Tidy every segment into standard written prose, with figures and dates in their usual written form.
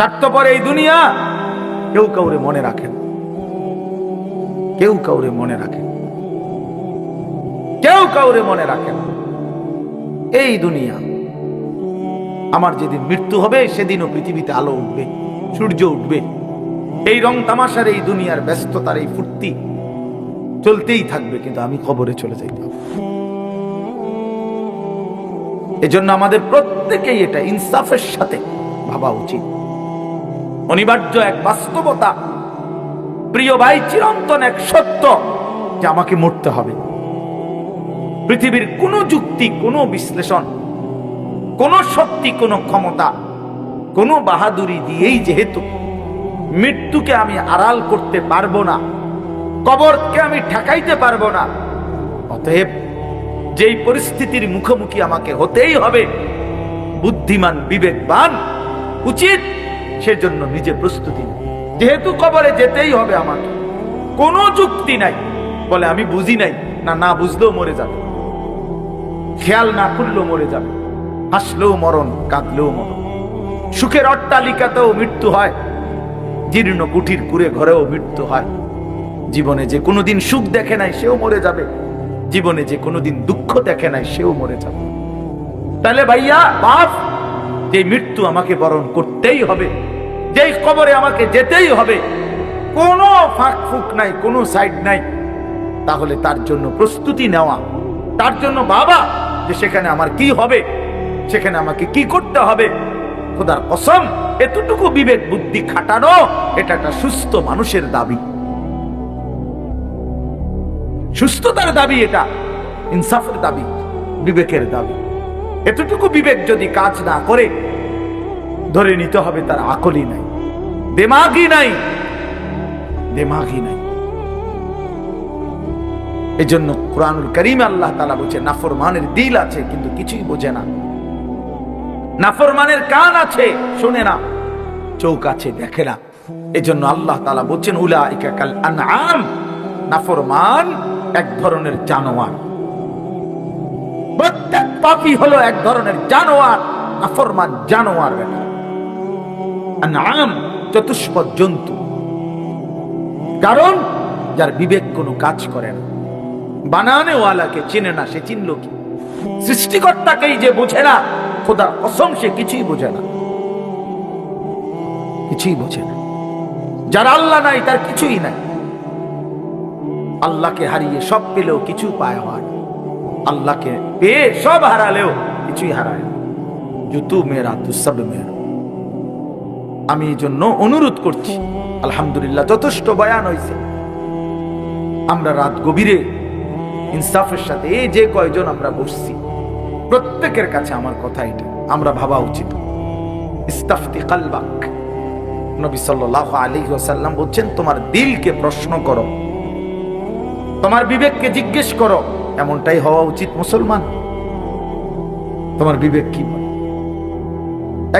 স্বার্থপর এই দুনিয়া কেউ কাউরে মনে রাখেন, কেউ কাউরে মনে রাখেন, কেউ কাউরে মনে রাখেন। এই দুনিয়া আমার যেদিন মৃত্যু হবে সেদিনও পৃথিবীতে আলো উঠবে, সূর্য উঠবে। এই রং তামাশার এই দুনিয়ার ব্যস্ততার এই ফুর্তি চলতেই থাকবে, কিন্তু আমি কবরে চলে যাইতে হবে। এজন্য আমাদের প্রত্যেকেই এটা ইনসাফের সাথে ভাবা উচিত। অনিবার্য এক বাস্তবতা, প্রিয় ভাই, চিরন্তন এক সত্য যে আমাকে মরতে হবে। পৃথিবীর কোনো যুক্তি, কোনো বিশ্লেষণ, কোনো শক্তি, কোনো ক্ষমতা, কোনো বাহাদুরি দিয়েই যেহেতু মৃত্যুকে আমি আড়াল করতে পারবো না, কবরকে আমি ঠেকাইতে পারবো না, অতএব যেই পরিস্থিতির মুখোমুখি আমাকে হতেই হবে, বুদ্ধিমান বিবেকবান উচিত সেজন্য নিজে প্রস্তুতি। যেহেতু কবরে যেতেই হবে আমাকে, কোনো যুক্তি নাই, বলে আমি বুঝি নাই, না বুঝলেও মরে যাবে, খেয়াল না করলেও মরে যাবে, হাসলেও মরণ, কাঁদলেও মরণ। সুখের অট্টালিকাতেও মৃত্যু হয়, জীর্ণ কুঠির কুড়ে ঘরেও মৃত্যু হয়। জীবনে যে কোনোদিন সুখ দেখে নাই সেও মরে যাবে, জীবনে যে কোনোদিন দুঃখ দেখে নাই সেও মরে যাবে। তাহলে ভাইয়া বাপ, যে মৃত্যু আমাকে বরণ করতেই হবে, যেই কবরে আমাকে যেতেই হবে, কোনো ফাঁক ফুক নাই, কোনো সাইড নাই, তাহলে তার জন্য প্রস্তুতি নেওয়া, তার জন্য বাবা যে সেখানে আমার কি হবে, সেখানে আমাকে কি করতে হবে, খোদার কসম এতটুকু বিবেক বুদ্ধি খাটানো এটা একটা সুস্থ মানুষের দাবি, সুস্থতার দাবি, এটা ইনসাফের দাবি, বিবেকের দাবি। এতটুকু বিবেক যদি কাজ না করে, ধরে নিতে হবে তার আকলই নাই, দিমাগই নাই, দিমাগই নাই। এজন্য কুরআনুল কারীমে আল্লাহ তাআলা বলেছে, নাফরমানের দিল আছে কিন্তু কিছুই বোঝে না, নাফরমানের কান আছে শুনে না, চোখ আছে দেখে না। এজন্য আল্লাহ তাআলা বলেছেন, উলাইকা কাল আনআম, নাফরমান এক ধরনের জানোয়ার। প্রত্যেক পাপী হলো এক ধরনের জানোয়ার, নাফরমান জানোয়ার। আনআম চতুষ্পদ জন্তু, কারণ যার বিবেক কোনো কাজ করে না, বানানেওয়ালাকে চিনে না, সে চিনল কি? সৃষ্টিকর্তাকেই যে বোঝে না, খোদার কসম সে কিছুই বোঝে না, কিছুই বোঝে না। যার আল্লাহ নাই তার কিছুই নাই। আল্লাহকে হারিয়ে সব পেলেও কিছু পায় হয়, আল্লাহকে পেয়ে সব হারালেও কিছুই হারায় না। জুতু মেরা তু সব মেরা। আমি এই জন্য অনুরোধ করছি, আলহামদুলিল্লাহ যথেষ্ট বয়ান হয়েছে। আমরা রাত গভীরে ইনসাফের সাথে এই যে কয়জন আমরা বসছি, প্রত্যেকের কাছে আমার কথা এটা আমরা ভাবা উচিত। ইস্তাফতি কালবাক, নবী সাল্লাল্লাহু আলাইহি ওয়াসাল্লাম বলছেন, তোমার দিলকে প্রশ্ন করো, তোমার বিবেককে জিজ্ঞেস করো। এমনটাই হওয়া উচিত মুসলমান। তোমার বিবেক কি বলে?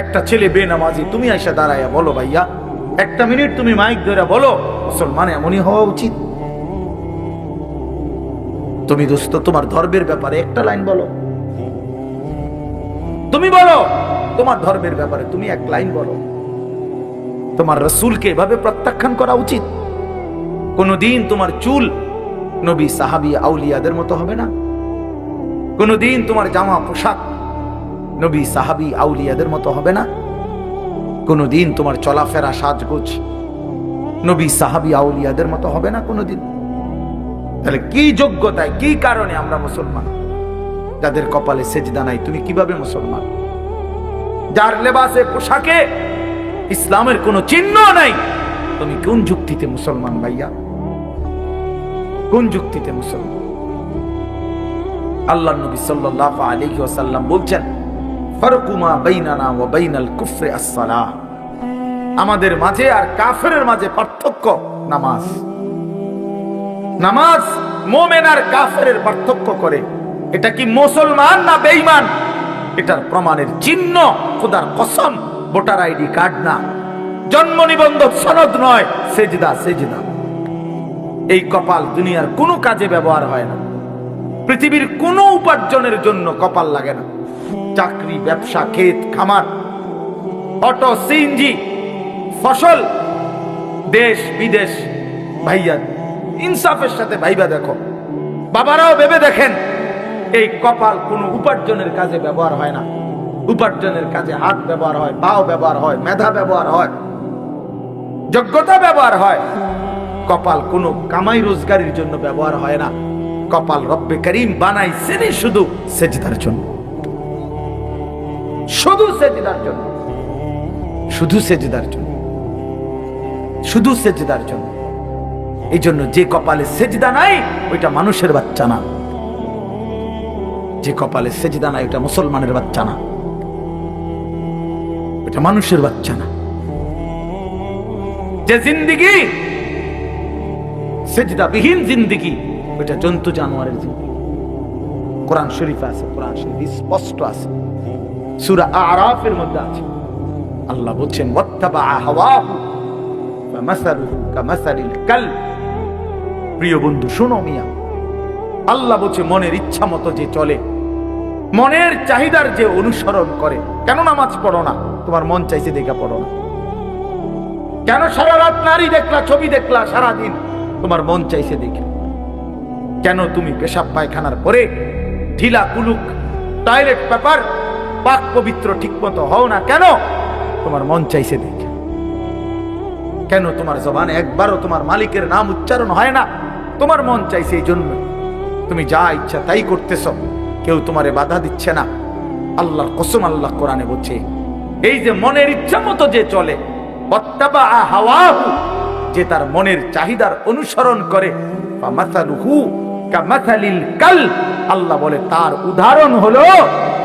একটা ছেলে বেনামাজি, তুমি আইসা দাঁড়াইয়া বলো, ভাইয়া একটা মিনিট তুমি মাইক ধরে বলো, মুসলমান এমনই হওয়া উচিত। তুমি দোস্ত তোমার ধর্মের ব্যাপারে একটা লাইন বলো, তুমি বলো তোমার ধর্মের ব্যাপারে তুমি এক লাইন বলো। তোমার রাসূলকে এভাবে প্রত্যাখ্যান করা উচিত। কোনদিন তোমার চুল নবী সাহাবী আউলিয়াদের মতো হবে না, কোনদিন তোমার জামা পোশাক নবী সাহাবী আউলিয়াদের মতো হবে না, কোনদিন তোমার চলাফেরা সাজগোজ নবী সাহাবী আউলিয়াদের মতো হবে না কোনদিন। তাহলে কি যোগ্যতায়, কি কারণে আমরা মুসলমান? যাদের কপালে সেজদা নাই, তুমি কিভাবে মুসলমান? যার লেবাসে পোশাকে ইসলামের কোনো চিহ্ন নাই, তুমি কোন যুক্তিতে মুসলমান ভাইয়া? কোন যুক্তিতে মুসলমান? আল্লাহ নবী সাল্লাল্লাহু আলাইহি ওয়াসাল্লাম বলছেন, ফারকু মা বাইনানা ওয়া বাইনাল কুফরি আস-সালাহ। আমাদের মাঝে আর কাফেরের মাঝে পার্থক্য নামাজ। নামাজ মুমিন আর কাফেরের পার্থক্য করে। এটা কি মুসলমান না বেঈমান? এটার প্রমাণের চিহ্ন খোদার কসম ভোটার আইডি কার্ড না, জন্ম নিবন্ধন সনদ নয়, সেজদা। সেজদা এই কপাল দুনিয়ার কোনো কাজে ব্যবহার হয় না, পৃথিবীর কোনো উপার্জনের জন্য কপাল লাগে না। চাকরি, ব্যবসা, ক্ষেত খামার, অটো, সিএনজি ফসল দেশ বিদেশ, ভাইয়া ইনসাফের সাথে ভাইবা দেখো, বাবারাও ভেবে দেখেন, এই কপাল কোনো উপার্জনের কাজে ব্যবহার হয় না। উপার্জনের কাজে হাত ব্যবহার হয়, পাও ব্যবহার হয়, মেধা ব্যবহার হয়, যোগ্যতা ব্যবহার হয়। কপাল কোনো কামাই রোজগারের জন্য ব্যবহার হয় না। কপাল রব্বে করিম বানাইছেন শুধু সেজদার জন্য, শুধু সেজদার জন্য, শুধু সেজদার জন্য, শুধু সেজদার জন্য। এই জন্য যে কপালে সেজদা নাই ওইটা মানুষের বাচ্চা না, যে কপালে সেজদা নাই ওইটা মুসলমানের বাচ্চা না, ওইটা মানুষের বাচ্চা না। যে জিন্দিগি সেজদাবিহীন জিন্দিগি ওইটা জন্তু জানোয়ারের জিন্দিগি। কোরআন শরীফে আছে, কোরআন শরীফ স্পষ্ট আছে, সূরা আরাফের মধ্যে আছে। আল্লাহ বলছেন ওয়াত্তাবা হাওয়াহু ফামাসালুহু কামাসালিল কালব। প্রিয় বন্ধু শোনো মিয়া, আল্লাহ বলছে মনের ইচ্ছা মতো যে চলে, মনের চাহিদার যে অনুসরণ করে। কেন নামাজ পড়ো না? তোমার মন চাইছে দেখা পড়ো না। কেন সারা রাত নারী দেখলা, ছবি দেখলা সারাদিন? তোমার মন চাইছে দেখে। কেন তুমি পেশাব পায়খানার পরে ঢিলা কুলুক টয়লেট পেপার পাক পবিত্র ঠিক মতো হও না? কেন? তোমার মন চাইছে দেখে। কেন তোমার জবানে একবারও তোমার মালিকের নাম উচ্চারণ হয় না? তোমার মন চাইছে এই জন্য। তুমি যা ইচ্ছা তাই করতেছ, কেউ তোমারে বাধা দিচ্ছে না। আল্লাহর কসম, আল্লাহ কোরআনে বলছে এই যে মনের ইচ্ছা মতো যে চলে, ওয়াত্তাবা হাওয়াহু, যে তার মনের চাহিদার অনুসরণ করে, ফামাসালুহু কামাসালিল কালব। আল্লাহ বলে তার উদাহরণ হলো,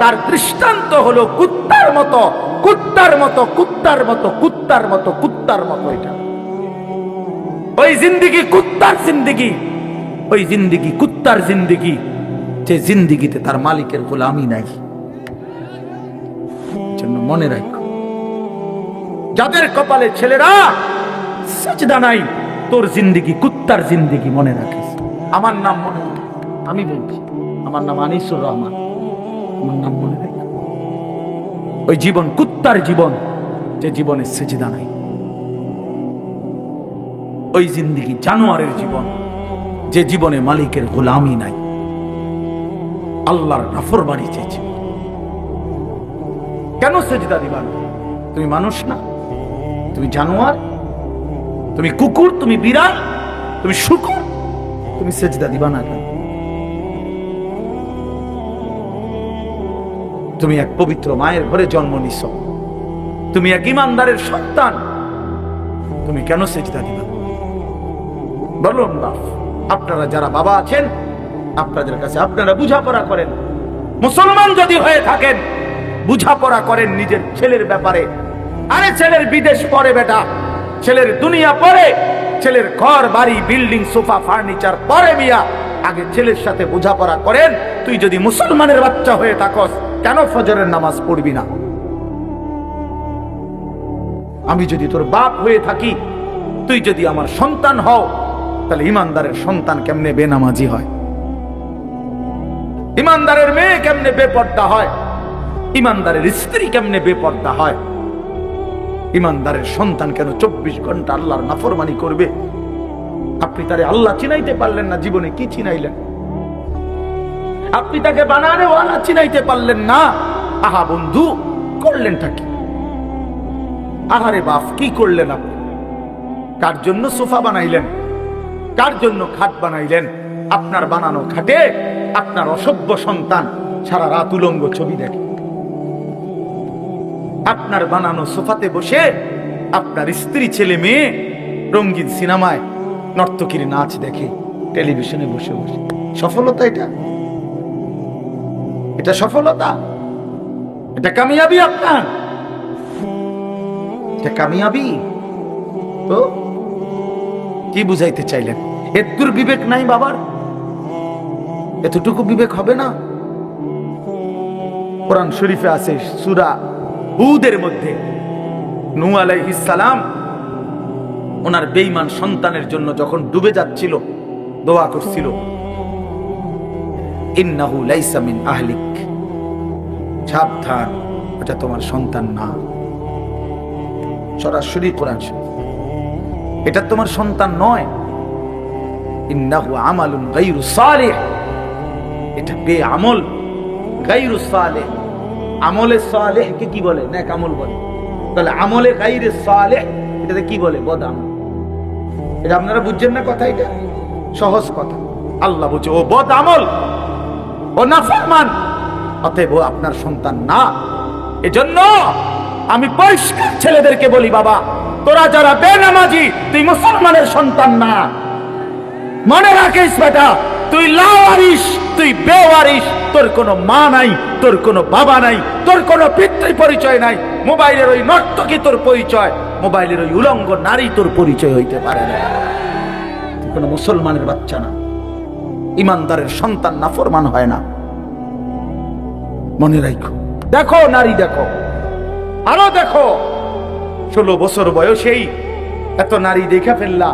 তার দৃষ্টান্ত হলো কুত্তার মতো, কুত্তার মতো, কুত্তার মতো, কুত্তার মতো, কুত্তার মতো। এটা ওই জিন্দিগি কুত্তার জিন্দিগি, ওই জিন্দিগি কুত্তার জিন্দিগি, যে জিন্দিগিতে তার মালিকের গোলামি নাই। জন্য মনে রাখো, যাদের কপালে ছেলেরা সেজদা নাই, তোর জিন্দিগি কুত্তার জিন্দিগি, মনে রাখিস। আমার নাম মনে রাখ, আমি বলছি আমার নাম আনিসুর রহমান, আমার নাম মনে রাখ। ওই জীবন কুত্তার জীবন, যে জীবনে সেজদা নাই। ওই জিন্দিগি জানোয়ারের জীবন, যে জীবনে মালিকের গোলামি নাই, আল্লাহর নাফরমানি চেয়েছে। কেন সেজদা দিবা না? তুমি মানুষ না? তুমি জানোয়ার? তুমি কুকুর? তুমি বিড়াল? তুমি শুকুর? তুমি সেজদা দিবা না কেন? তুমি এক পবিত্র মায়ের ঘরে জন্ম নিছ, তুমি এক ইমানদারের সন্তান, তুমি কেন সেজদা দিবা? বলুন বাপ, আপনারা যারা বাবা আছেন, আপনাদের কাছে আপনারা বুঝাপড়া করেন। মুসলমান যদি হয়ে থাকেন, বুঝাপড়া করেন নিজের ছেলের ব্যাপারে। আরে ছেলের বিদেশ পরে বেটা, ছেলের দুনিয়া পরে, ছেলের ঘর বাড়ি বিল্ডিং সোফা ফার্নিচার পরে। মিয়া আগে ছেলের সাথে বোঝাপড়া করেন। তুই যদি মুসলমানের বাচ্চা হয়ে থাকস, কেন ফজরের নামাজ পড়বি না? আমি যদি তোর বাপ হয়ে থাকি, তুই যদি আমার সন্তান হও, তাহলে ইমানদারের সন্তান কেমনে বেনামাজি হয়? ইমানদারের মেয়ে কেমনে বেপর্দা হয়? ইমানদারের স্ত্রী কেমনে বেপর্দা হয়? ইমানদারের সন্তান কেন 24 ঘন্টা আল্লাহর নাফরমানি করবে? আপনি তারে আল্লাহ চিনাইতে পারলেন না, জীবনে কি চিনাইলেন? আপনি তাকে বানানে ওয়ালা চিনাইতে পারলেন না। আহা বন্ধু, করলেনটা কি? আহারে বাপ, কি করলেন আপনি? কার জন্য সোফা বানাইলেন? কার জন্য খাট বানাইলেন? আপনার বানানো খাটে আপনার অসভ্য সন্তান সারা রাত উলঙ্গ ছবি দেখে। আপনার বানানো সোফাতে বসে আপনার স্ত্রী ছেলে মেয়ে রঙিন সিনেমায় নর্তকীর নাচ দেখে, টেলিভিশনে বসে বসে। সফলতা এটা? এটা সফলতা? এটা কামিয়াবি আপনার? এটা কামিয়াবি? তো কি বুঝাইতে চাইলেন? এতটুকু বিবেক নাই বাবার? এতটুকু বিবেক হবে না? কোরআন শরীফে আছে সূরা হুদের মধ্যে, নূহ আলাইহিস সালাম ওনার বেঈমান সন্তানের জন্য যখন ডুবে যাচ্ছিল, দোয়া করছিল, ইন্নাহু লাইসা মিন আহলিক, সাবধান, এটা তোমার সন্তান না। সরাসরি কোরআন শরীফ। এটা তোমার সন্তান নয়, ইন্নাহু আমালুন গায়রু সালিহ, এটা বেআমল, গায়রু সালিহ। আমলে সালেহ কে কি বলে? নেক আমল বলে। তাহলে আমলে গায়রে সালেহ এটাতে কি বলে? বদ আমল। এটা আপনারা বুঝছেন না কথা? এটা সহজ কথা। আল্লাহ বলছে ও বদ আমল, ও নাফরমান, অতএব ও আপনার সন্তান না। এজন্য আমি পরিষ্কার ছেলেদেরকে বলি, বাবা তোরা যারা বেনামাজি, তুই মুসলমানের সন্তান না। মনে রাখিস বেটা, তুই লাওয়ারিস, তুই বেওয়ারিস। তোর কোনো মা নাই, তোর কোনো বাবা নাই, তোর কোনো পিতৃ পরিচয় নাই। মোবাইলের ওই নর্তকী তোর পরিচয়, মোবাইলের ওই উলঙ্গ নারী তোর পরিচয় হইতে পারে না। তুই কোনো মুসলমানের বাচ্চা না। ইমানদারের সন্তান নাফরমান হয় না। মনে রাখো। দেখো নারী, দেখো আরো দেখো, 16 বছর বয়সেই এত নারী দেখে ফেললা,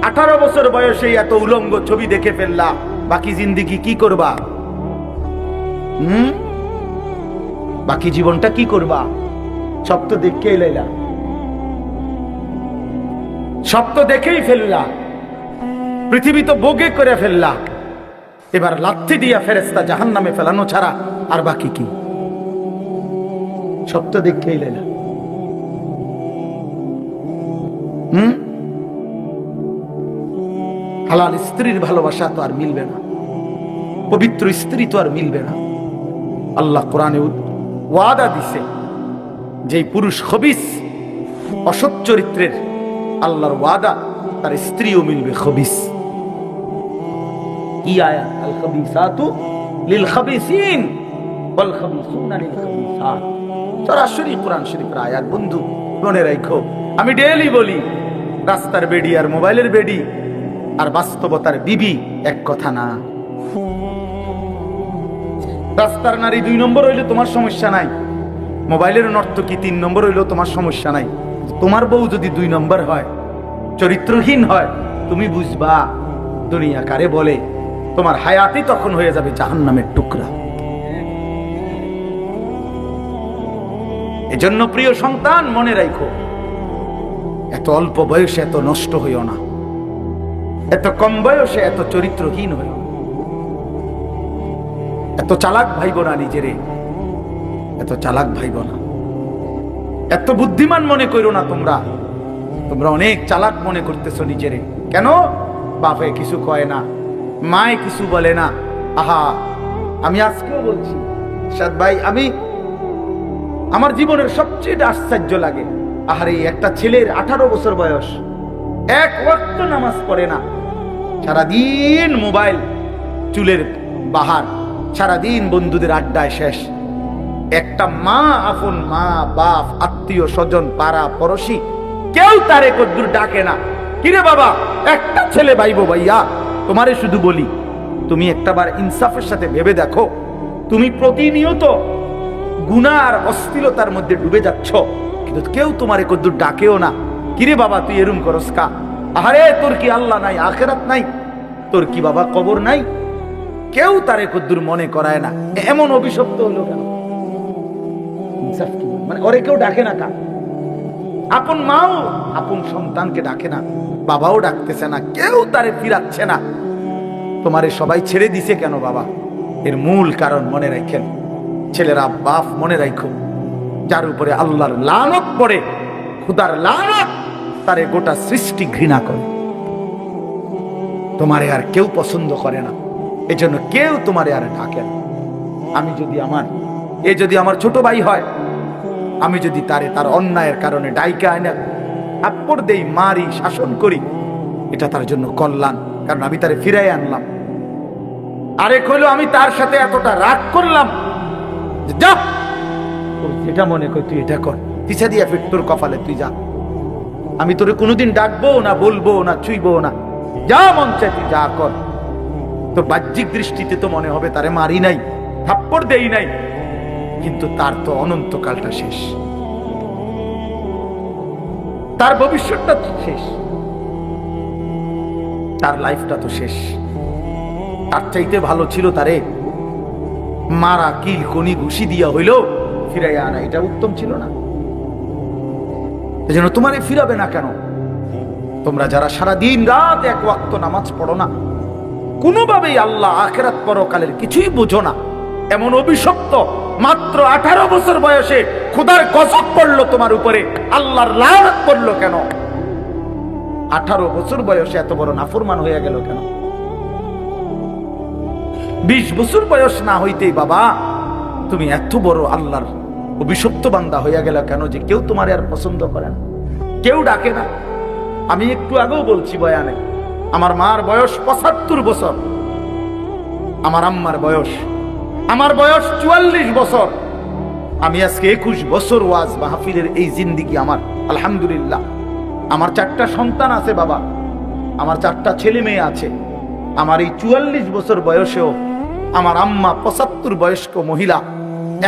18 বছর বয়সেই এত উলঙ্গ ছবি দেখে ফেললা, বাকি জিন্দেগি কি করবা? বাকি জীবনটা কি করবা? সব তো দেখে এলাইলা, সব তো দেখেই ফেললা, পৃথিবী তো বোগে করে ফেললা। এবার লাথি দিয়া ফেরেশতা জাহান্নামে ফেলানো ছাড়া আর বাকি কি? সব তো দেখে এলাইলা। হালাল স্ত্রীর ভালোবাসা তো আর মিলবে না, পবিত্র স্ত্রী তো আর মিলবে না। আল্লাহ কোরআনে ওয়াদা দিছে, যেই পুরুষ খবিস, অসৎ চরিত্রের, আল্লাহর ওয়াদা তার স্ত্রীও মিলবে খবিস। কি আয়াত? আল খাবিসাতু লিল খাবিসিন ওয়াল খাবিসুনা লিল খাবিসাত। সরাসরি কোরআন শরীফের আয়াত। বন্ধু মনে রাখো, আমি ডেইলি বলি, রাস্তার বেডি আর মোবাইলের বেডি আর বাস্তবতার বিবি এক কথা না। রাস্তার নারী 2 নম্বর হইলে তোমার সমস্যা নাই, মোবাইলের নর্তকী 3 নম্বর হইলেও তোমার সমস্যা নাই। তোমার বউ যদি 2 নম্বর হয়, চরিত্রহীন হয়, তুমি বুঝবা দুনিয়া কারে বলে। তোমার হায়াতই তখন হয়ে যাবে জাহান্নামের টুকরা। এজন্য প্রিয় সন্তান মনে রাখো, এত অল্প বয়সে এত নষ্ট হইও না, এত কম বয়সে এত চরিত্রহীন হইও না, এত চালাক ভাইব না নিজেরে, এত চালাক ভাইব না, এত বুদ্ধিমান মনে করো না। তোমরা অনেক চালাক মনে করতেছো নিজেরে। কেন? বাপে কিছু কয় না, মায়ে কিছু বলে না। আহা, আমি আজকেও বলছি সাদ ভাই, আমার জীবনের সবচেয়ে আশ্চর্য লাগে, আহারে একটা ছেলের 18 বছর বয়স, এক ওয়াক্ত নামাজ পড়ে না, সারাদিন মোবাইল, চুলের বাহার, সারাদিন বন্ধুদের আড্ডায় শেষ। একটা মা, আপন মা, বাপ, আত্মীয় স্বজন, পাড়া পড়শি, কেউ তারে কদ্দুর ডাকে না। কিরে বাবা, একটা ছেলে ভাইবো ভাইয়া, তোমারে শুধু বলি, তুমি একটাবার ইনসাফের সাথে ভেবে দেখো, তুমি প্রতিনিয়ত গুনাহ আর অশ্লীলতার মধ্যে ডুবে যাচ্ছ, কিন্তু কেউ তোমারে কদ্দুর ডাকেও না। কিরে বাবা, তুই এরম করস কা? আরে তোর কি আল্লাহ নাই, আখেরাত নাই? তোর কি বাবা কবর নাই? কেউ তারে কদ্দুর মনে করায় না। এমন অভিশপ্ত হলো কেন? ইনসাফ কি? মানে ওরে কেউ ডাকে না কা? আপন মাও আপন সন্তানকে ডাকে না, বাবাও ডাকতেছে না, কেউ তারে ফিরাচ্ছে না। তোমারে সবাই ছেড়ে দিছে কেন বাবা? এর মূল কারণ মনে রাখেন, ছেলেরা বাপ মনে রাখো, যার উপরে আল্লাহর লানত পড়ে, খুদার লানত, তারে গোটা সৃষ্টি ঘৃণা করে। তোমারে আর কেউ পছন্দ করে না, এজন্য কেউ তোমারে আর ডাকে না। যদি আমার ছোট ভাই হয়, আমি যদি তার অন্যায়ের কারণে ডাইকা আইনা থাপ্পড় দেই, মারি, শাসন করি, এটা তার জন্য কল্যাণ, কারণ আমি তারে ফিরাই আনলাম। আরেক হইলো আমি তার সাথে এতটা রাগ করলাম, যা যেটা মনে কর তুই এটা কর, পিছা দিয়া ফির তোর কপালে তুই যা, আমি তোরে কোনোদিন ডাকবো না, বলবো না, ছুঁইবো না, যা মন চাই তুই যা কর। তো বাহ্যিক দৃষ্টিতে তো মনে হবে তারে মারি নাই, থাপ্পড় দেই নাই, কিন্তু তার তো অনন্তকালটা শেষ, তার ভবিষ্যৎটা তো শেষ, তার লাইফটা তো শেষ। তার চাইতে ভালো ছিল তারে মারা, কিল, কনি, ঘুষি দিয়া হইল ফিরাইয়া আনা, এটা উত্তম ছিল না? এজন্য তোমারে ফিরাবে না কেন? তোমরা যারা সারা দিন রাত এক ওয়াক্ত নামাজ পড়ো না, কোনোভাবেই আল্লাহ আখিরাত পরকালের কিছুই বুঝো না, এমন অভিশপ্ত মাত্র 18 বছর বয়সে খোদার গজব পড়লো তোমার উপরে, আল্লাহর লানত পড়লো কেন? 18 বছর বয়সে এত বড় নাফরমান হয়ে গেল কেন? 20 বছর বয়স না হইতেই বাবা তুমি এত বড় আল্লাহর অভিশপ্ত বান্দা হইয়া গেল কেন যে কেউ তোমার আর পছন্দ করে না, কেউ ডাকে না? আমি একটু আগেও বলছি বয়ানে, আমার মার বয়স 75 বছর, আমার আম্মার বয়স, আমার বয়স 44 বছর। আমি আজকে 21 বছর ওয়াজ মাহফিলের এই জিন্দিগি আমার, আলহামদুলিল্লাহ। আমার 4টা সন্তান আছে বাবা, আমার 4টা ছেলে মেয়ে আছে। আমার এই 44 বছর বয়সেও আমার আম্মা 75 বয়স্ক মহিলা,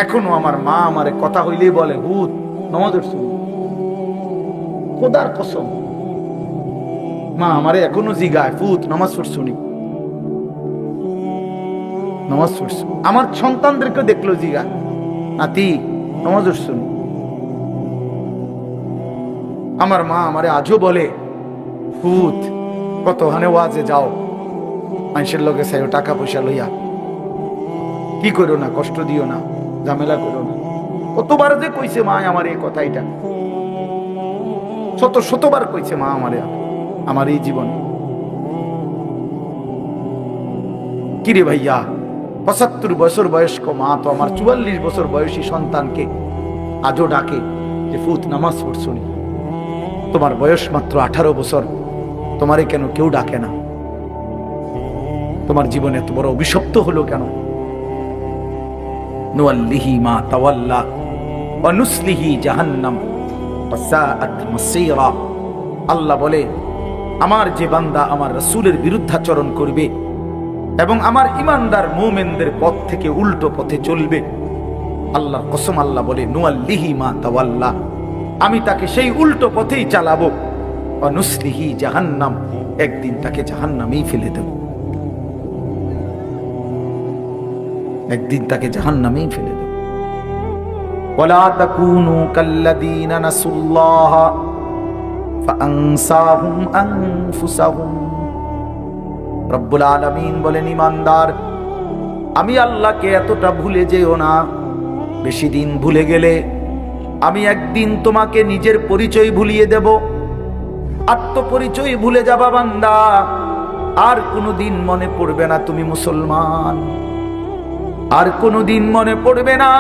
এখনো আমার মা আমারে কথা হইলেই বলে, হুত নমাজের শুনি, খোদার কসম মা আমারে এখনো জিগায়, ফুত নামাজ পড়ছুনি, নামাজ পড়ছু। আমার সন্তানদেরকে দেখলো জিগায়, নাতি নামাজ পড়ছুনি। আমার মা আমারে আজও বলে, ফুত কত হানে ওয়াজে যাও, মানুষের লোকে চাইও টাকা পয়সা লইয়া, কি করো না, কষ্ট দিও না, ঝামেলা করো না। কতবার যে কইছে মা আমার এই কথাইটা, শতবার কইছে মা আমারে আমার এই জীবনে। কিরে ভাইয়া, 75 বছর বয়স্ক মা তো আমার 44 বছর বয়সী সন্তানকে আজও ডাকে যে ফুত নামাজ পড়ছুনি, তোমার বয়স মাত্র 18 বছর, তোমারে কেন কেউ ডাকে না? তোমার জীবনে এত বড় অভিশপ্ত হলো কেন? নুয়াল্লিহি মা তাওয়াল্লা ওয়া নুসলিহি জাহান্নাম ওয়া সাআত মাসীরা। আল্লাহ বলে, আমার যে বান্দা আমার রাসূলের বিরুদ্ধাচরণ করবে এবং আমার ঈমানদার মুমিনদের পথ থেকে উল্টো পথে চলবে, আল্লাহর কসম আল্লাহ বলে, নুয়াল্লিহি মা তাওয়াল্লা, আমি তাকে সেই উল্টো পথেই চালাবো, ওয়া নুসলিহি জাহান্নাম, একদিন তাকে জাহান্নামেই ফেলে দেব, একদিন তাকে জাহান্নামেই ফেলে দেব। ওয়ালা তাকুনু কাল্লাযীনা নাসুল্লাহ ফাআনসাহুম আনফুসাহুম। রব্বুল আলামিন বলেন, ঈমানদার আমি আল্লাহকে এতটা ভুলে যেও না, বেশি দিন ভুলে গেলে আমি একদিন তোমাকে নিজের পরিচয় ভুলিয়ে দেব, আত্মপরিচয় ভুলে যাবা বান্দা, আর কোনোদিন মনে পড়বে না তুমি মুসলমান, আর কোনোদিন মনে পড়বে না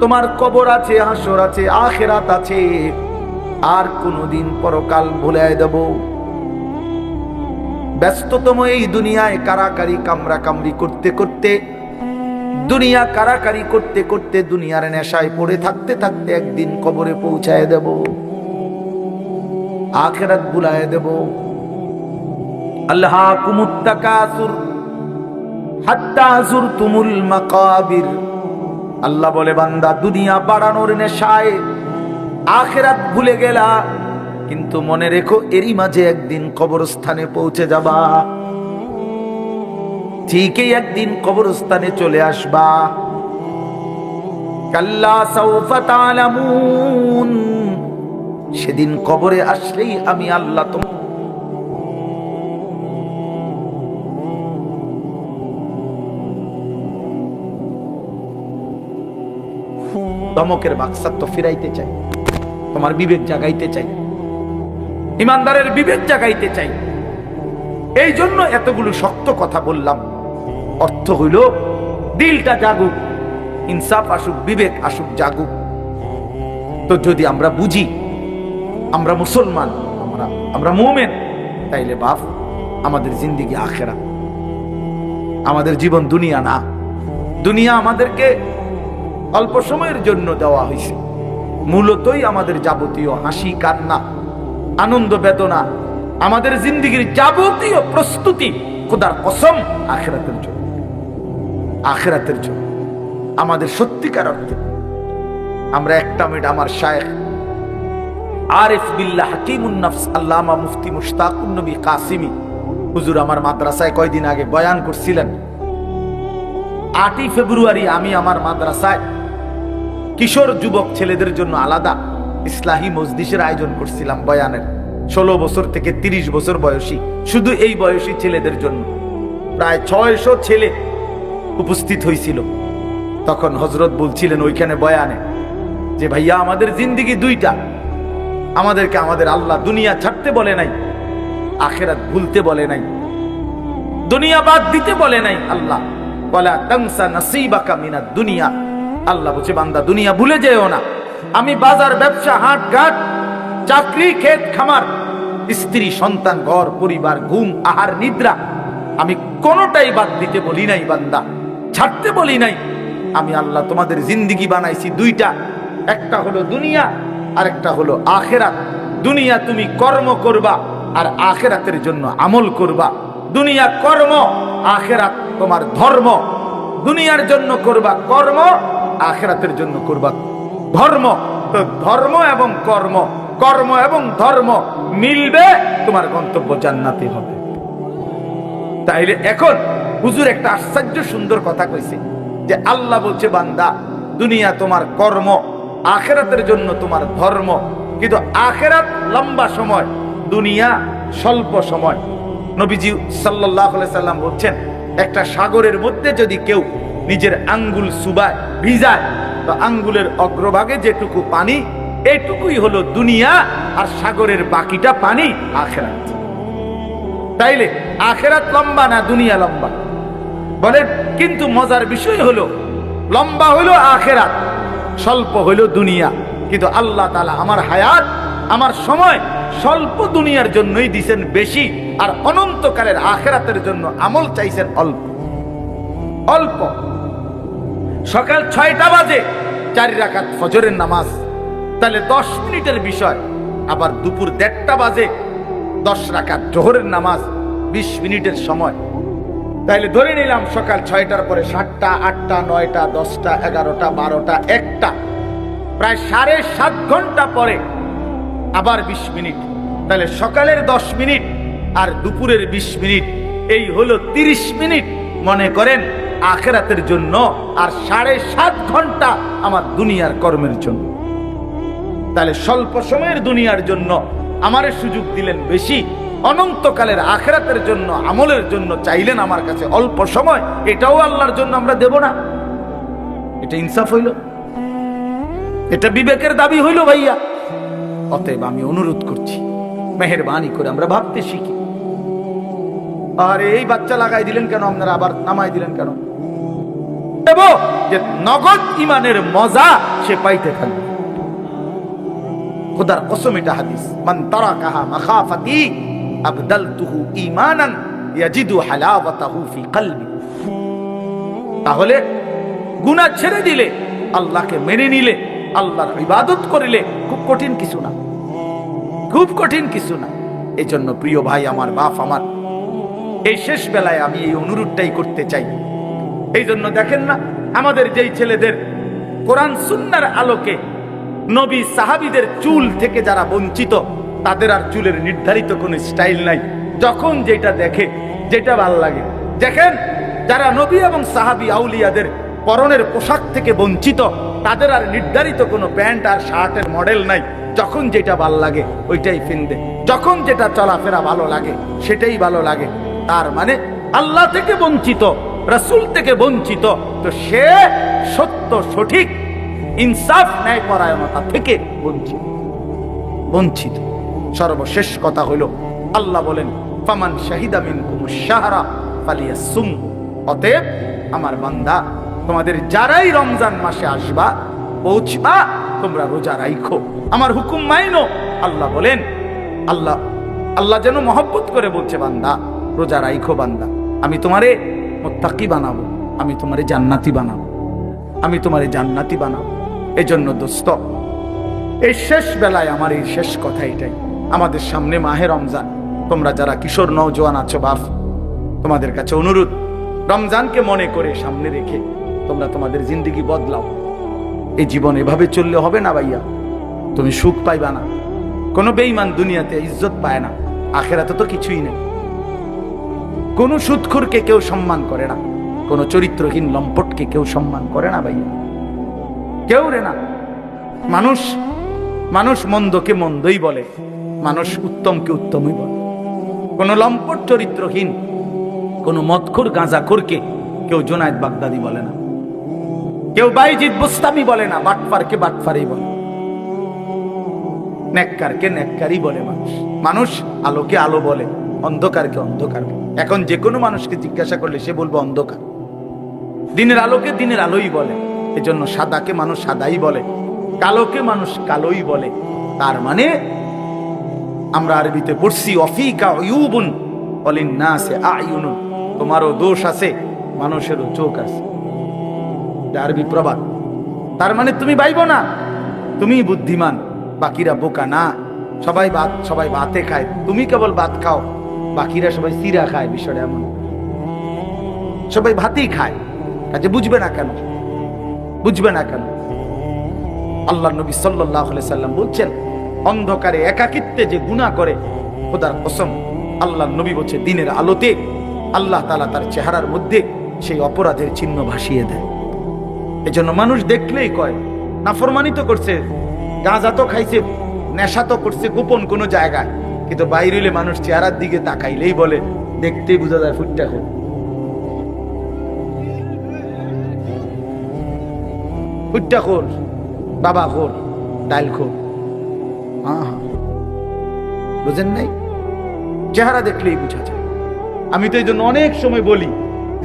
তোমার কবর আছে, হাসর আছে, আখিরাত আছে, আর কোনোদিন পরকাল ভুলে দেব। ব্যস্ততম এই দুনিয়ায় কারাকারি কামরা কামরি করতে করতে, দুনিয়া কারাকারি করতে করতে, দুনিয়ার নেশায় পড়ে থাকতে থাকতে একদিন কবরে পৌঁছায় দেব, আখিরাত ভুলায় দেব। আল্লাহাকুমুত তাকাসুর হাত্তা যুরতুমুল মাকাবির। আল্লাহ বলে, বান্দা দুনিয়া বাড়ানোর নেশায় আখিরাত ভুলে গেলা, কিন্তু মনে রেখো এরই মাঝে একদিন কবরস্থানে পৌঁছে যাবা, ঠিকই একদিন কবরস্থানে চলে আসবা। কাল্লা সাউফা তা'লামুন, সেদিন কবরে আসলেই আমি আল্লাহ ধমকের বাক্সাত তো ফিরাইতে চাই, তোমার বিবেক জাগাইতে চাই, ইমানদারের বিবেক জাগাইতে চাই। এই জন্য এতগুলো শক্ত কথা বললাম। অর্থ হইল দিলটা জাগুক, ইনসাফ আসুক, বিবেক আসুক, জাগুক। তো যদি আমরা বুঝি আমরা মুসলমান, আমরা মুমিন, তাইলে বাপ আমাদের জিন্দেগি আখিরাত, আমাদের জীবন দুনিয়া না। দুনিয়া আমাদেরকে অল্প সময়ের জন্য দেওয়া হয়েছে, মূলতই আমাদের যাবতীয় হাসি কান্না আনন্দ বেদনা, আমাদের জিন্দেগির যাবতীয় প্রস্তুতি খোদার কসম আখিরাতের জন্য, আখিরাতের জন্য। আমাদের সত্যিকার অর্থে আমরা একটা মিনিট আমার শায়েখ আরিফ বিল্লাহ হাকিমুন নফস আল্লামা মুফতি মুশতাকুন নবী কাসিমি হুজুর আমার মাদ্রাসায় কয়দিন আগে বয়ান করছিলেন। 8ই ফেব্রুয়ারি আমি আমার মাদ্রাসায় কিশোর যুবক ছেলেদের জন্য আলাদা ইসলাহি মজলিসের আয়োজন করছিলাম বয়ানের, 16 বছর থেকে 30 বছর বয়সী, শুধু এই বয়সী ছেলেদের জন্য প্রায় 600 ছেলে উপস্থিত হয়েছিল। তখন হযরত বলছিলেন ওইখানে বয়ানে যে ভাইয়া আমাদের জিন্দেগি দুইটা, আমাদেরকে আমাদের আল্লাহ দুনিয়া ছাড়তে বলে নাই, আখিরাত ভুলতে বলে নাই, দুনিয়া বাদ দিতে বলে নাই। আল্লাহ ওয়ালা তানসা নাসিবাকা মিনাদ দুনিয়া, আল্লাহ বলছে বান্দা দুনিয়া ভুলে যেও না। আমি বাজার, ব্যবসা, হাট ঘাট, চাকরি, ক্ষেত খামার, স্ত্রী, সন্তান, ঘর পরিবার, ঘুম, আহার, নিদ্রা, আমি কোনোটাই বাদ দিতে বলি নাই বান্দা, ছাড়তে বলি নাই। আমি আল্লাহ তোমাদের জিন্দেগি বানাইছি দুইটা, একটা হলো দুনিয়া আর একটা হলো আখিরাত। দুনিয়া তুমি কর্ম করবা আর আখিরাতের জন্য আমল করবা। দুনিয়া কর্ম, আখিরাত তোমার ধর্ম। দুনিয়ার জন্য করবা কর্ম, আখিরাতের জন্য করবা ধর্ম। তো ধর্ম এবং কর্ম, কর্ম এবং ধর্ম মিলবে, তোমার গন্তব্য জান্নাতে হবে। তাইলে এখন হুজুর একটা আশ্চর্য সুন্দর কথা কইছে যে আল্লাহ বলছে বান্দা দুনিয়া তোমার কর্ম, আখিরাতের জন্য তোমার ধর্ম। কিন্তু আখিরাত লম্বা সময়, দুনিয়া স্বল্প সময়। নবীজি সাল্লাল্লাহু আলাইহি সাল্লাম বলছেন একটা সাগরের মধ্যে যদি কেউ নিজের আঙ্গুল চুবায়, ভিজায়, তো আঙ্গুলের অগ্রভাগে যেটুকু পানি, এইটুকুই হলো দুনিয়া, আর সাগরের বাকিটা পানি আখিরাত। তাইলে আখিরাত লম্বা না দুনিয়া লম্বা বলেন? কিন্তু মজার বিষয় হলো লম্বা হলো আখিরাত, স্বল্প হলো দুনিয়া। কিন্তু আল্লাহ তাআলা আমার হায়াত, আমার সময় স্বল্প দুনিয়ার জন্যই দিয়েছেন বেশি, আর অনন্তকালের আখিরাতের জন্য আমল চাইছেন অল্প অল্প। সকাল 6টা বাজে 4 রাকাত ফজরের নামাজ, তাহলে 10 মিনিটের বিষয়। আবার দুপুর 1:30টা বাজে 10 রাকাত জোহরের নামাজ, 20 মিনিটের সময়। তাইলে ধরে নিলাম সকাল 6টার পরে 7টা, 8টা, 9টা, 10টা, 11টা, 12টা, 1টা, প্রায় 7.5 ঘন্টা পরে আবার 20 মিনিট। তাহলে সকালের 10 মিনিট আর দুপুরের 20 মিনিট, এই হলো 30 মিনিট মনে করেন আখিরাতের জন্য, আর 7.5 ঘন্টা আমার দুনিয়ার কর্মের জন্য। তাহলে স্বল্প সময়ের দুনিয়ার জন্য আমারে সুযোগ দিলেন বেশি, অনন্তকালের আখিরাতের জন্য আমলের জন্য চাইলেন আমার কাছে অল্প সময়। এটাও আল্লাহর জন্য আমরা দেব না? এটা ইনসাফ হইল? এটা বিবেকের দাবি হইল ভাইয়া? অতএব আমি অনুরোধ করছি, মেহেরবানি করে আমরা ভাবতে শিখি। আর এই বাচ্চা লাগাই দিলেন কেন আপনারা, আবার নামাই দিলেন কেন? যে নগদ ইমানের মজা সে পাইতে থাকবে। খোদার কসম এটা হাদিস, মান তারাকাহা মাখাফাতি আবদালতুহু ঈমানান ইয়াজিদু হালাওয়াতাহু ফি কলবি। তাহলে গুনাহ ছেড়ে দিলে, আল্লাহকে মেনে নিলে, আল্লাহর ইবাদত করিলে খুব কঠিন কিছু না, খুব কঠিন কিছু না। এই জন্য প্রিয় ভাই আমার, বাপ আমার, এই শেষ বেলায় আমি এই অনুরোধটাই করতে চাই। এই জন্য দেখেন না আমাদের যেই ছেলেদের কোরআন সুন্নাহর আলোকে নবী সাহাবীদের চুল থেকে যারা বঞ্চিত, তাদের আর চুলের নির্ধারিত কোনো স্টাইল নাই, যখন যেটা দেখে, যেটা ভালো লাগে। দেখেন যারা নবী এবং সাহাবী আউলিয়াদের পরনের পোশাক থেকে বঞ্চিত, তাদের আর নির্ধারিত কোনো প্যান্ট আর শার্টের মডেল নাই, যখন যেটা ভালো লাগে ওইটাই কিনবে, যখন যেটা চলাফেরা ভালো লাগে সেটাই ভালো লাগে। তার মানে আল্লাহ থেকে বঞ্চিত, রাসূল থেকে বঞ্চিত, তো সে সত্য, সঠিক, ইনসাফ, ন্যায় পরায়ণতা থেকে বঞ্চিত বঞ্চিত। সর্বশেষ কথা হলো আল্লাহ বলেন ফামান শাহিদা মিনকুমুশ শাহরা ফালিয়াসুম। অতএব আমার বান্দা, তোমাদের যারাই রমজান মাসে আসবা, পৌঁছবা, তোমরা রোজা রাখো, আমার হুকুম মাইনো। আল্লাহ বলেন, আল্লাহ যেন মহব্বত করে বলছে বান্দা রোজা রাখো বান্দা, আমি তোমারে মুত্তাকি বানাবো, আমি তোমারে জান্নাতি বানাবো, আমি তোমারে জান্নাতি বানাবো। এই জন্য দোস্ত, এই শেষ বেলায় আমার এই শেষ কথা এটাই, আমাদের সামনে মাহে রমজান। তোমরা যারা কিশোর নওজোয়ান আছো বাপ, তোমাদের কাছে অনুরোধ, রমজানকে মনে করে সামনে রেখে তোমরা তোমাদের জিন্দেগি বদলাও। এই জীবন এভাবে চললে হবে না ভাইয়া, তুমি সুখ পাইবা না। কোনো বেঈমান দুনিয়াতে ইজ্জত পায় না, আখিরাতে তো কিছুই নেই। কোনো সুদখোরকে কেউ সম্মান করে না, কোনো চরিত্রহীন লম্পটকে কেউ সম্মান করে না ভাইয়া, কেউ রে না। মানুষ মন্দকে মন্দই বলে, মানুষ উত্তমকে উত্তমই বলে। কোন লম্পট চরিত্রহীন, কোন মদখোর গাঁজাখোরকে কেউ জুনায়েদ বাগদাদি বলে না, কেউ বাইজিদ বুস্তামি বলে না, বাটফারকে বাটফারই বলে, নেককারকে নেককারই বলে। মানুষ মানুষ আলোকে আলো বলে, অন্ধকারকে অন্ধকার। এখন যে কোনো মানুষকে জিজ্ঞাসা করলে সে বলবে অন্ধকার। দিনের আলোকে দিনের আলোই বলে, এজন্য সাদাকে মানুষ সাদাই বলে, কালোকে মানুষ কালোই বলে। তার মানে আমরা আরবিতে পড়ছি অফিকা উয়ুবুন ওয়ালিন্নাসি আয়ুনুন, তোমারও দোষ আছে, মানুষেরও চোখ আছে। আরবি প্রবাদ। তার মানে তুমি বাইবো না, তুমি বুদ্ধিমান, বাকিরা বোকা না। সবাই ভাতে খায়, তুমি কেবল ভাত খাও, বাকিরা সবাই সিরা খায়। বিষয়টা এমন, সবাই ভাতই খায়, কাজে বুঝবে না কেন? বুঝবে না কেন? আল্লাহ নবী সাল্লাল্লাহু আলাইহি সাল্লাম বলছেন, অন্ধকারে একাকিত্বে যে গুনাহ করে, খোদার কসম, আল্লাহ নবী বলছে দিনের আলোতে আল্লাহ তাআলা তার চেহারার মধ্যে সেই অপরাধের চিহ্ন ভাসিয়ে দেয়। এজন্য মানুষ দেখলেই কয় নাফরমানি তো করছে, গাঁজা তো খাইছে, নেশা তো করছে গোপন কোনো জায়গায়, কিন্তু বাইরে হইলে মানুষ চেহারার দিকে তাকাইলেই বলে, দেখতেই বোঝা যায় ফুটটা খোর, ফুটটা খোর, বাবা খোর, ডাইল খোর। বুঝেন নাই? চেহারা দেখলেই বুঝা যায়। আমি তো এই জন্য অনেক সময় বলি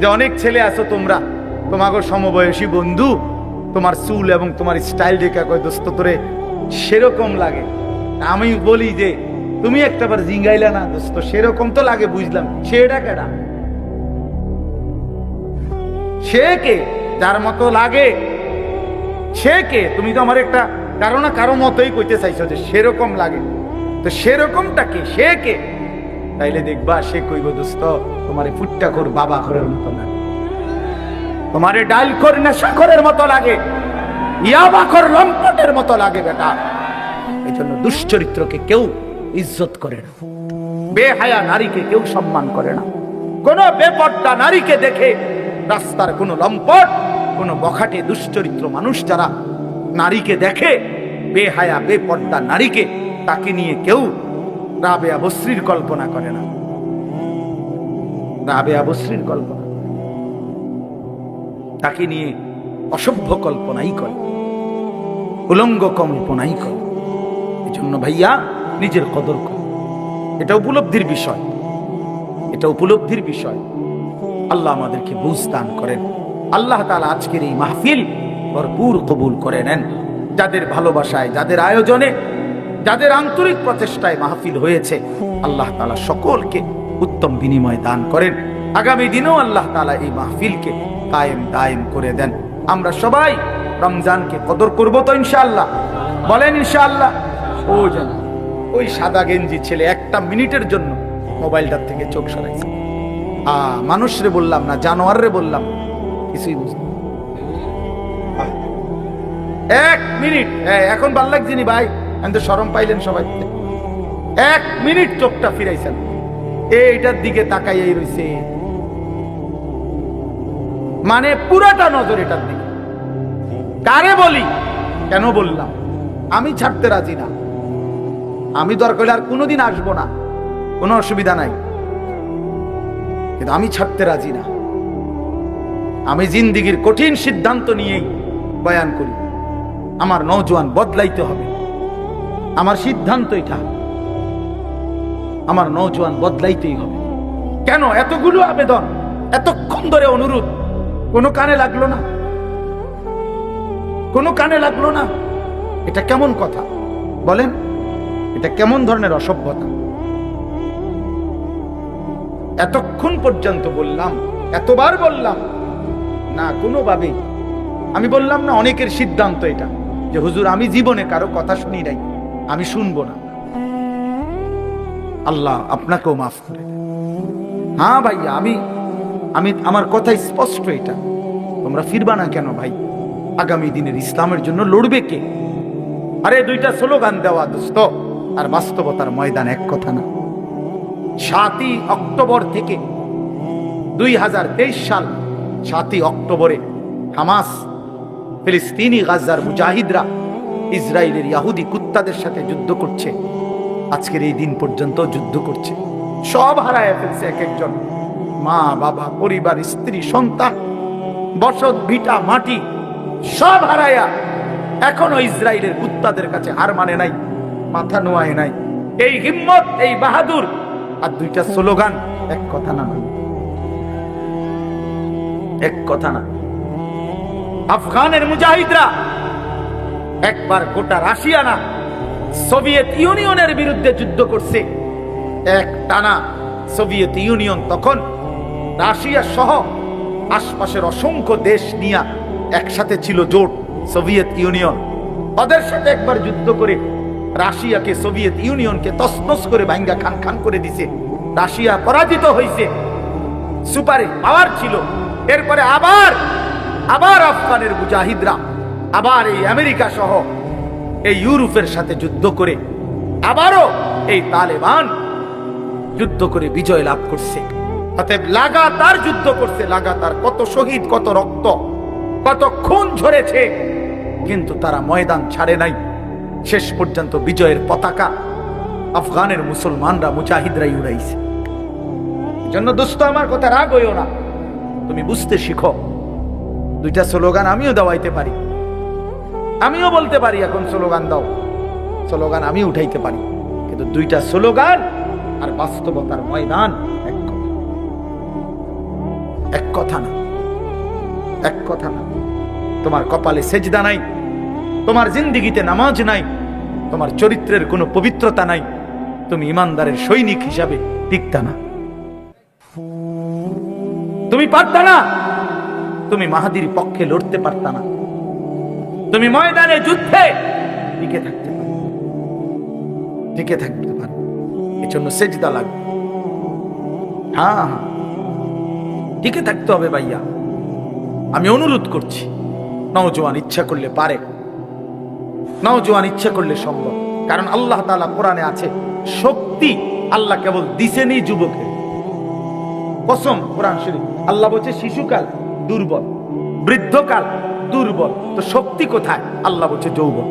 যে অনেক ছেলে আছো তোমরা, তোমাকে সমবয়সী বন্ধু, তোমার চুল এবং তোমার স্টাইল দেখে কয় দোস্ত তোরে সেরকম লাগে। আমি বলি যে তুমি একটাবার জিঙ্গাইলা না দোস্ত, সেরকম তো লাগে বুঝলাম, সেটা কেডা? সে কে? যার মতো লাগে সে কে? তুমি তো আমার একটা কারো না কারো মতোই কইতে চাইছো যে সেরকম লাগে, তো সেরকমটা কে? সে কে? তাইলে দেখবা সে কইব দোস্ত তোমারে ফুটটা খোর বাবা খোরের মতো লাগে, তোমারে ডাল খোর নেশাখোরের মতো লাগে, ইয়াবা খোর লম্পটের মতো লাগে বেটা। এই জন্য দুশ্চরিত্রকে কেউ ইজ্জত করে না, বেহায়া নারীকে কেউ সম্মান করে না। কোন বেপর্দা নারীকে দেখে রাস্তার কোন লম্পট, কোন বখাটে দুশ্চরিত্র মানুষ যারা নারীকে দেখে, বেহায়া বেপর্দা নারীকে, তাকে নিয়ে কেউ রাবেয়া বসরির কল্পনা করে না। রাবেয়া বসরির কল্পনা, তাকে নিয়ে অসভ্য কল্পনাই করে, উলঙ্গ কল্পনাই করে। এই জন্য ভাইয়া নিজের কদর কর, এটা উপলব্ধির বিষয়, এটা উপলব্ধির বিষয়। আল্লাহ আমাদেরকে বুঝ দান করেন। আল্লাহ তাআলা আজকের এই মাহফিল ভরপুর কবুল করে নেন। যাদের ভালোবাসায়, যাদের আয়োজনে, যাদের আন্তরিক প্রচেষ্টায় মাহফিল হয়েছে, আল্লাহ তাআলা সকলকে উত্তম বিনিময় দান করেন। আগামী দিনেও আল্লাহ তাআলা এই মাহফিলকে কায়েম দায়েম করে দেন। আমরা সবাই রমজানকে কদর করব তো ইনশাআল্লাহ? বলেন ইনশাআল্লাহ। ও জানা ওই সাদা গেঞ্জি ছেলে একটা মিনিটের জন্য মোবাইলটার থেকে চোখ সরাইছে। মানুষরে বললাম না, জানোয়াররে বললাম, কিছুই বুঝলাম। এক মিনিট এখন ভাল লাগছে নি ভাই, আমি তো শরম পাইলেন সবাই। এক মিনিট চোখটা ফিরাইছেন, এইটার দিকে তাকাইয়াই রইছে, মানে পুরাটা নজর এটার দিকে। কারে বলি, কেন বললাম? আমি ছাড়তে রাজি না, আমি দরকার আর কোনোদিন আসবো না, কোনো অসুবিধা নাই, কিন্তু আমি ছাড়তে রাজি না। আমি জিন্দিগির কঠিন সিদ্ধান্ত নিয়েই বয়ান করি, আমার নওজোয়ান বদলাইতে হবে। আমার সিদ্ধান্ত এটা, আমার নওজোয়ান বদলাইতেই হবে। কেন এতগুলো আবেদন, এতক্ষণ ধরে অনুরোধ, কোনো কানে লাগলো না? কোনো কানে লাগলো না? এটা কেমন কথা বলেন? এটা কেমন ধরনের অসভ্যতা? এতক্ষণ পর্যন্ত বললাম, এতবার বললাম না, কোনোভাবেই। আমি বললাম না, অনেকের সিদ্ধান্ত এটা যে হুজুর আমি জীবনে কারো কথা শুনি নাই, আমি শুনবো না। আল্লাহ আপনাকেও মাফ করে দেন। হ্যাঁ ভাইয়া, আমি আমার কথা স্পষ্ট, এটা তোমরা ফিরবা না কেন ভাই? আগামী দিনের ইসলামের জন্য লড়বে কে? আরে দুইটা স্লোগান দেওয়া দোস্ত আর বাস্তবতার ময়দান এক কথা না। 7ই অক্টোবর থেকে 2023 সাল 7ই অক্টোবরে হামাস, ফিলিস্তিনি গাজার মুজাহিদরা ইসরায়েলের ইহুদি কুত্তাদের সাথে যুদ্ধ করছে, আজকের এই দিন পর্যন্ত যুদ্ধ করছে। সব হারায় ফেলছে এক একজন, মা বাবা, পরিবার, স্ত্রী, সন্তান, বসত ভিটা, মাটি সব হারায়া এখনো ইসরায়েলের কুত্তাদের কাছে হার মানে নাই, মাথা নোয়ায় নাই। এই হিম্মত, এই বাহাদুর আর দুইটা স্লোগান, এক কথা না, এক কথা না। আফগানের মুজাহিদরা একবার গোটা রাশিয়া না, সোভিয়েত ইউনিয়নের বিরুদ্ধে যুদ্ধ করছে এক টানা। সোভিয়েত ইউনিয়ন তখন রাশিয়া সহ আশপাশের অসংখ্য দেশ নিয়ে একসাথে ছিল, জোট সোভিয়েত ইউনিয়ন। ওদের সাথে একবার যুদ্ধ করে রাশিয়াকে, সোভিয়েত ইউনিয়নকে তছনছ করে ভাঙ্গা খান খান করে দিছে। রাশিয়া পরাজিত হয়েছে, সুপার পাওয়ার ছিল। এরপরে আবার আফগানের মুজাহিদরা আবার এই আমেরিকা সহ এই ইউরোপের সাথে যুদ্ধ করে আবারও এই তালেবান যুদ্ধ করে বিজয় লাভ করছে। অতএব লাগাতার যুদ্ধ করছে, লাগাতার কত শহীদ, কত রক্ত, কত খুন ঝরেছে, কিন্তু তারা ময়দান ছাড়ে নাই। শেষ পর্যন্ত বিজয়ের পতাকা আফগানের মুসলমানরা, মুজাহিদরাই উড়াইছে। জন্য দোস্ত, আমার কথা রাগ হইও না, তুমি বুঝতে শিখো। দুইটা স্লোগান আমিও দেওয়াইতে পারি, আমিও বলতে পারি এখন স্লোগান দাও, স্লোগান আমি উঠাইতে পারি, কিন্তু দুইটা স্লোগান আর বাস্তবতার ময়দান এক কথা না, এক কথা না। তোমার কপালে সেজদা নাই, তোমার জিন্দিগিতে নামাজ নাই, তোমার চরিত্রের কোনো পবিত্রতা নাই, তুমি ইমানদারের সৈনিক হিসাবে টিকতা না, তুমি পারতা না, তুমি মাহাদির পক্ষে লড়তে পারতা না, তুমি ময়দানে যুদ্ধে টিকে থাকতে পারো, টিকে থাকতে পারো। এজন্য সেজদা লাগবে। হ্যাঁ, টিকে থাকতে হবে ভাইয়া। আমি অনুরোধ করছি, নওজোয়ান ইচ্ছা করলে পারে, নওজোয়ান ইচ্ছা করলে সম্ভব। কারণ আল্লাহ তাআলা কোরআনে আছে, শক্তি আল্লাহ কেবল দিছেনি যুবকের। কসম, কোরআন শরীফ আল্লাহ বলছে শিশুকাল দুর্বল, বৃদ্ধকাল দুর্বল, তো শক্তি কোথায়? আল্লাহ বলছে যৌবন।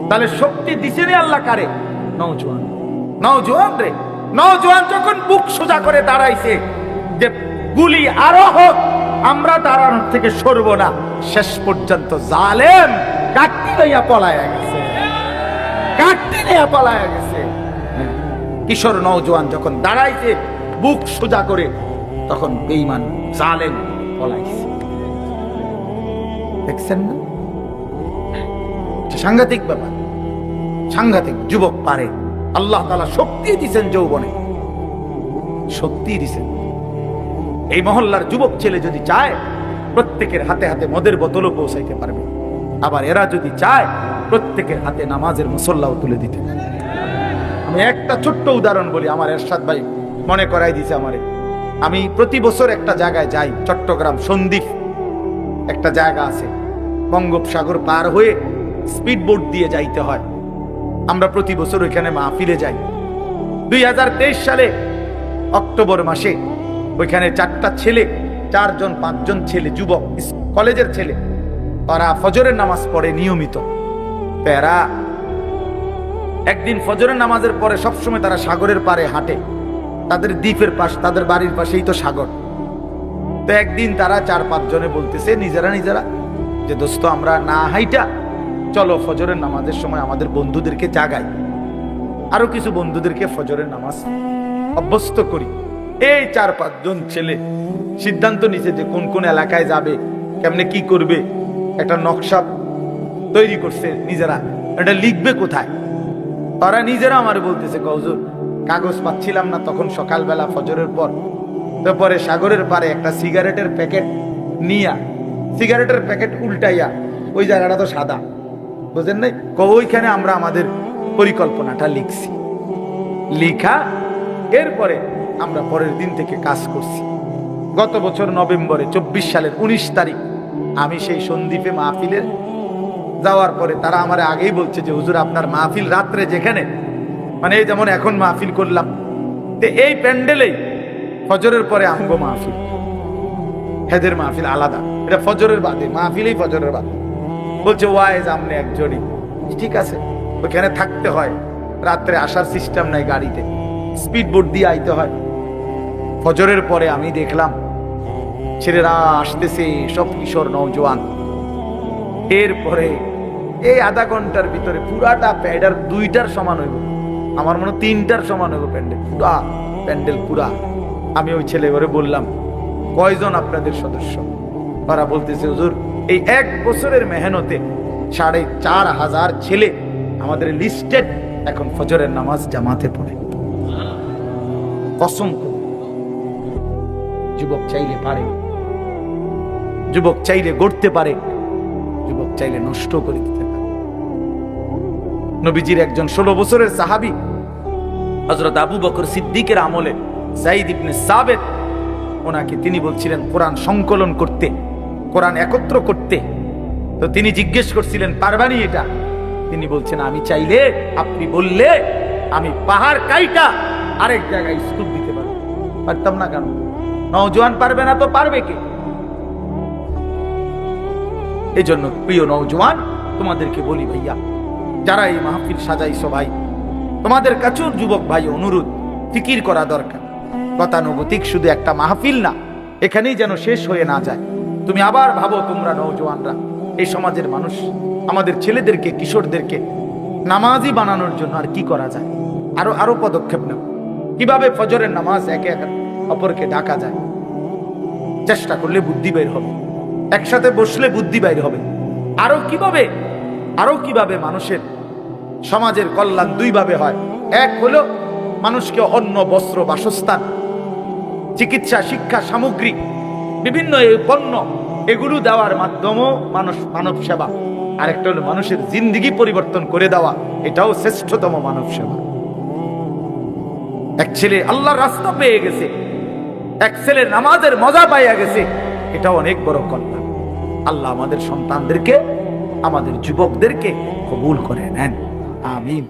তাহলে শক্তি দিছেনি আল্লাহ কারে? নওজোয়ান। নওজোয়ান রে, নওজোয়ান যখন বুক সোজা করে দাঁড়াইছে যে গুলি আরো হোক, আমরা দাঁড়ানোর থেকে সরব না, শেষ পর্যন্ত জালেম কাটতি লইয়া পলায়া গেছে, কাটতি লইয়া পলায়া গেছে। কিশোর নওজোয়ান যখন দাঁড়াইছে বুক সোজা করে, তখন বেঈমান জালেম পলাইছে। দেখছেন না? সাংঘাতিক ব্যাপার, সাংঘাতিক। যুবক পারে, আল্লাহ তাআলা শক্তি দিয়েছেন যৌবনে, শক্তি দিয়েছেন। এই মহল্লার যুবক ছেলে যদি চায়, প্রত্যেকের হাতে হাতে মদের বোতলও পৌঁছাইতে পারবে। আবার এরা যদি চায়, প্রত্যেকের হাতে নামাজের মুসল্লাও তুলে দিতে পারে। আমি একটা ছোট্ট উদাহরণ বলি, আমার এরশাদ ভাই মনে করাই দিয়েছে আমারে। আমি প্রতি বছর একটা জায়গায় যাই, চট্টগ্রাম সন্দ্বীপ একটা জায়গা আছে, বঙ্গোপসাগর পার হয়ে স্পিড বোট দিয়ে যাইতে হয়। আমরা প্রতি বছর ওইখানে মাহফিলে যাই। 2023 সালে অক্টোবর মাসে ওইখানে 4টা ছেলে, 4-5 ছেলে, যুবক কলেজের ছেলে, তারা ফজরের নামাজ পড়ে নিয়মিত। তারা একদিন ফজরের নামাজের পরে সবসময় তারা সাগরের পাড়ে হাঁটে, তাদের দ্বীপের পাশ, তাদের বাড়ির পাশেই তো সাগর। তো একদিন তারা 4-5 জনে বলতেছে নিজেরা নিজেরা যে দোস্ত, আমরা না হাইটা চলো ফজরের নামাজের সময় আমাদের বন্ধুদেরকে জাগাই, আরো কিছু বন্ধুদেরকে ফজরের নামাজ অভ্যস্ত করি। এই 4-5 জন ছেলে সিদ্ধান্ত নিছে যে কোন কোন এলাকায় যাবে, কেমনে কি করবে, একটা নকশা তৈরি করছে নিজেরা, এটা লিখবে কোথায়। তারা নিজেরা আমার বলতেছে, হুজুর কাগজ পাচ্ছিলাম না তখন সকালবেলা ফজরের পর, তারপরে সাগরের পারে একটা সিগারেটের প্যাকেট নিয়া, সিগারেটের প্যাকেট উল্টাইয়া, ওই জায়গাটা তো সাদা, বুঝেন নাই, ওইখানে আমরা আমাদের পরিকল্পনাটা লিখছি। লিখা এরপরে আমরা পরের দিন থেকে কাজ করছি। গত বছর নভেম্বরে 24 সালের 19 তারিখ আমি সেই সন্দ্বীপে মাহফিলের যাওয়ার পরে তারা আমার আগেই বলছে যে হুজুর আপনার মাহফিল রাত্রে যেখানে, মানে এই যেমন এখন মাহফিল করলাম, তো এই প্যান্ডেলেই ফজরের পরে আমগো মাহফিল, হেদের মাহফিল আলাদা, এটা ফজরের বাদে মাহফিলেই ফজরের বাদে। বলছে ওয়াইজ আমনে একজনই। ঠিক আছে, ওখানে থাকতে হয়, রাত্রে আসার সিস্টেম নাই, গাড়িতে স্পিড বোট দিয়ে আইতে হয়। ফজরের পরে আমি দেখলাম ছেলেরা আসতেছে, সব কিশোর নওজোয়ান। এরপরে এই আধা ঘন্টার ভিতরে পুরাটা প্যান্ডেল 2টার সমান হইব, আমার মনে 3টার সমান হইব প্যান্ডেল, পুরা প্যান্ডেল পুরা। আমি ওই ছেলে ঘরে বললাম, কয়জন আপনাদের সদস্য? ওরা বলতেছে, হুজুর এই 1 বছরের মেহনতে 4,500 ছেলে আমাদের লিস্টেড এখন ফজরের নামাজ জামাতে পড়ে। কসম করে। যুবক চাইলে পারে, যুবক চাইলে গড়তে পারে, যুবক চাইলে নষ্ট করে দিতে পারে। নবীজির একজন 16 বছরের সাহাবী হযরত আবু বকর সিদ্দিকের আমলে যায়েদ ইবনে সাবিত, ওনাকে তিনি বলছিলেন কোরআন সংকলন করতে, কোরআন একত্র করতে। তো তিনি জিজ্ঞেস করছিলেন, পারবানি এটা? তিনি বলছেন, আমি চাইলে, আপনি বললে আমি পাহাড় কাইটা আরেক জায়গায় স্তূপ দিতে পারবো। পারতাম না কেন? নওজোয়ান পারবে না তো পারবে কে? এই জন্য প্রিয় নওজোয়ান, তোমাদেরকে বলি ভাইয়া, যারা এই মাহফিল সাজাইছো ভাই, তোমাদের কাছেও যুবক ভাই অনুরোধ, ফিকির করা দরকার। গতানুগতিক শুধু একটা মাহফিল না, এখানেই যেন শেষ হয়ে না যায়। তুমি আবার ভাবো, তোমরা নওজোয়ানরা, এই সমাজের মানুষ, আমাদের ছেলেদেরকে, কিশোরদেরকে নামাজি বানানোর জন্য আর কি করা যায়? আরো পদক্ষেপ নেব। কিভাবে ফজরের নামাজ একে অপরকে ডাকা যায়, চেষ্টা করলে বুদ্ধি বের হবে, একসাথে বসলে বুদ্ধি বের হবে। আরো কিভাবে মানুষের সমাজের কল্যাণ 2 ভাবে হয়। এক হলো মানুষকে অন্ন, বস্ত্র, বাসস্থান, চিকিৎসা, শিক্ষা, সামগ্রী, বিভিন্ন এই পণ্য, এগুলো দেওয়ার মাধ্যমেও মানব সেবা। আরেকটা হলো মানুষের জিন্দেগি পরিবর্তন করে দেওয়া, এটাও শ্রেষ্ঠতম মানব সেবা। এক ছেলে আল্লাহর রাস্তা পেয়ে গেছে, এক ছেলে নামাজের মজা পাইয়া গেছে, এটাও অনেক বড় কল্যাণ। আল্লাহ আমাদের সন্তানদেরকে, আমাদের যুবকদেরকে কবুল করে নেন, আমিন।